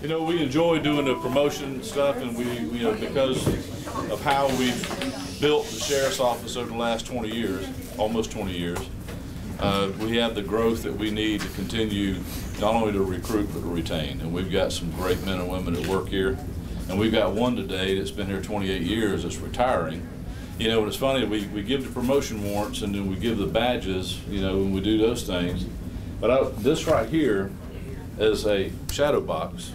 You know, we enjoy doing the promotion stuff, and we you know, because of how we've built the sheriff's office over the last 20 years, almost 20 years, we have the growth that we need to continue not only to recruit but to retain. And we've got some great men and women that work here, and we've got one today that's been here 28 years that's retiring. You know, and it's funny, we give the promotion warrants and then we give the badges, you know, when we do those things. But this right here is a shadow box.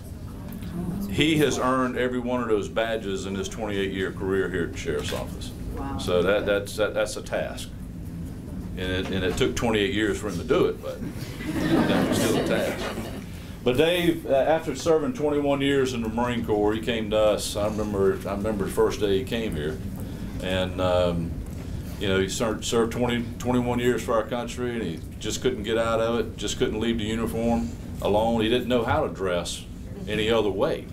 He has earned every one of those badges in his 28-year career here at the sheriff's office. Wow. So that's a task. And it took 28 years for him to do it, but that was still a task. But Dave, after serving 21 years in the Marine Corps, he came to us. I remember the first day he came here. And you know, he served 21 years for our country, and he just couldn't get out of it, just couldn't leave the uniform alone. He didn't know how to dress any other way.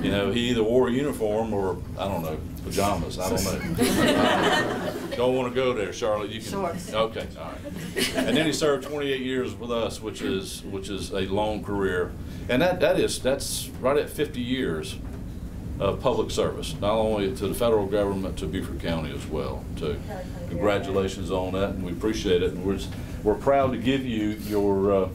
You know, he either wore a uniform or, I don't know, pajamas, I don't know. Don't want to go there, Charlotte. You can. Shorts. Okay, all right. And then he served 28 years with us, which is a long career. And that's right at 50 years of public service, not only to the federal government, to Beaufort County as well. So congratulations on that, and we appreciate it. And we're proud to give you your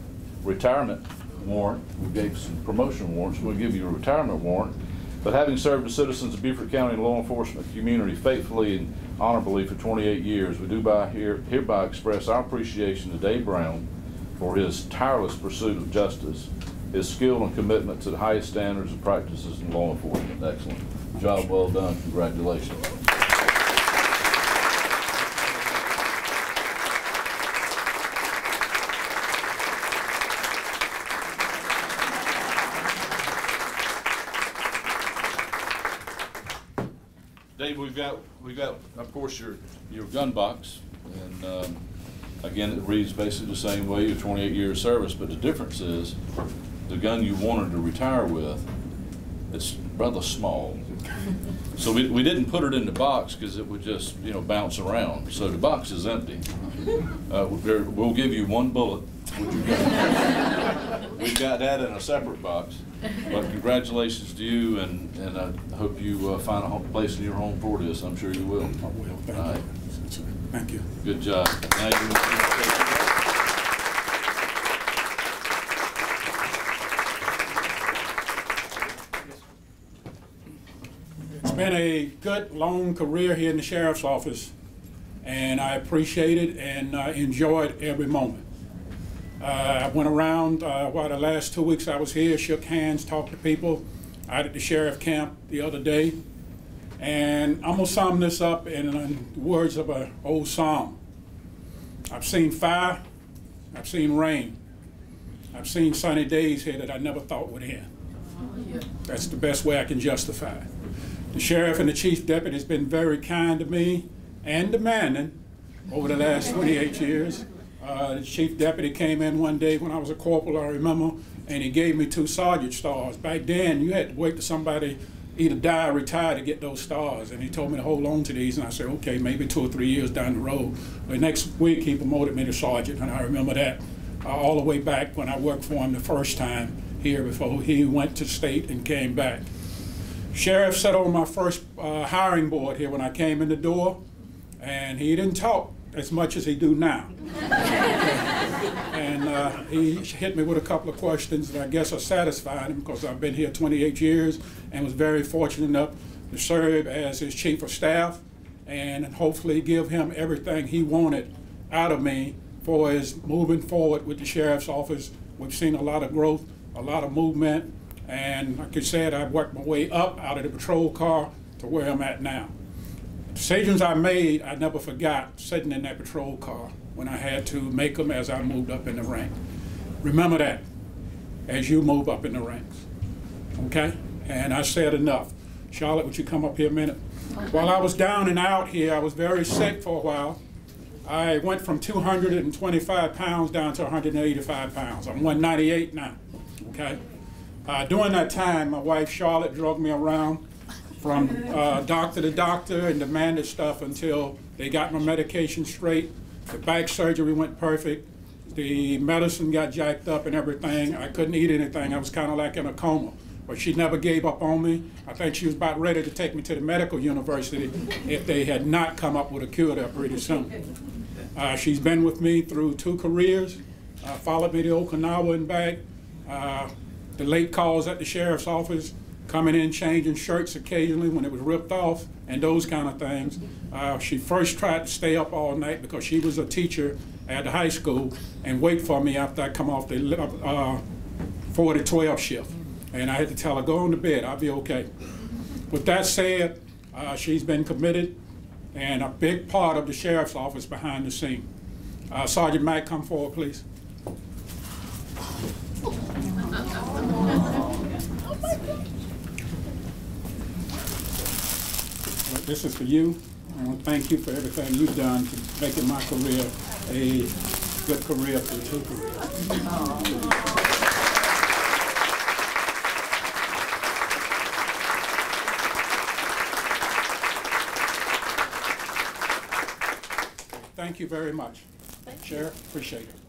retirement warrant. We gave some promotion warrants. We'll give you a retirement warrant. But having served the citizens of Beaufort County and law enforcement community faithfully and honorably for 28 years, we do hereby express our appreciation to Dave Brown for his tireless pursuit of justice, his skill and commitment to the highest standards and practices in law enforcement. Excellent. Job well done. Congratulations. Dave, we've got of course your gun box, and again, it reads basically the same way, your 28 years service, but the difference is the gun you wanted to retire with, it's rather small. So we didn't put it in the box because it would just, you know, bounce around. So the box is empty. We'll give you one bullet with your gun. We've got that in a separate box. But congratulations to you, and I hope you find a place in your home for this. I'm sure you will. I will. Thank you. Thank you. Good job. Now it's been a good, long career here in the sheriff's office, and I appreciate it and enjoyed every moment. I went around while the last 2 weeks I was here, shook hands, talked to people out at the sheriff camp the other day. And I'm going to sum this up in the words of an old song. I've seen fire, I've seen rain, I've seen sunny days here that I never thought would end. That's the best way I can justify it. The sheriff and the chief deputy has been very kind to me and demanding over the last 28 years. The chief deputy came in one day when I was a corporal, I remember, and he gave me 2 sergeant stars. Back then, you had to wait till somebody either die or retire to get those stars, and he told me to hold on to these, and I said, okay, maybe 2 or 3 years down the road. But next week, he promoted me to sergeant, and I remember that all the way back when I worked for him the first time here before he went to state and came back. Sheriff sat on my first hiring board here when I came in the door, and he didn't talk as much as he do now. And he hit me with a couple of questions that I guess are satisfied him, because I've been here 28 years and was very fortunate enough to serve as his chief of staff and hopefully give him everything he wanted out of me for his moving forward with the sheriff's office. We've seen a lot of growth, a lot of movement, and like I said, I've worked my way up out of the patrol car to where I'm at now. Decisions I made, I never forgot sitting in that patrol car when I had to make them as I moved up in the rank. Remember that as you move up in the ranks, okay? And I said enough. Charlotte, would you come up here a minute? While I was down and out here, I was very sick for a while. I went from 225 pounds down to 185 pounds. I'm 198 now, okay? During that time, my wife Charlotte drug me around from doctor to doctor and demanded stuff until they got my medication straight. The back surgery went perfect. The medicine got jacked up and everything. I couldn't eat anything. I was kind of like in a coma. but she never gave up on me. I think she was about ready to take me to the medical university if they had not come up with a cure there pretty soon. She's been with me through 2 careers, followed me to Okinawa and back, the late calls at the sheriff's office, coming in changing shirts occasionally when it was ripped off, and those kind of things. She first tried to stay up all night because she was a teacher at the high school and wait for me after I come off the 4 to 12 shift. And I had to tell her, go on to bed, I'll be okay. With that said, she's been committed and a big part of the sheriff's office behind the scene. Sergeant Mack, come forward, please. This is for you. I want to thank you for everything you've done to making my career a good career for 2 careers. Thank you very much. Sheriff, appreciate it.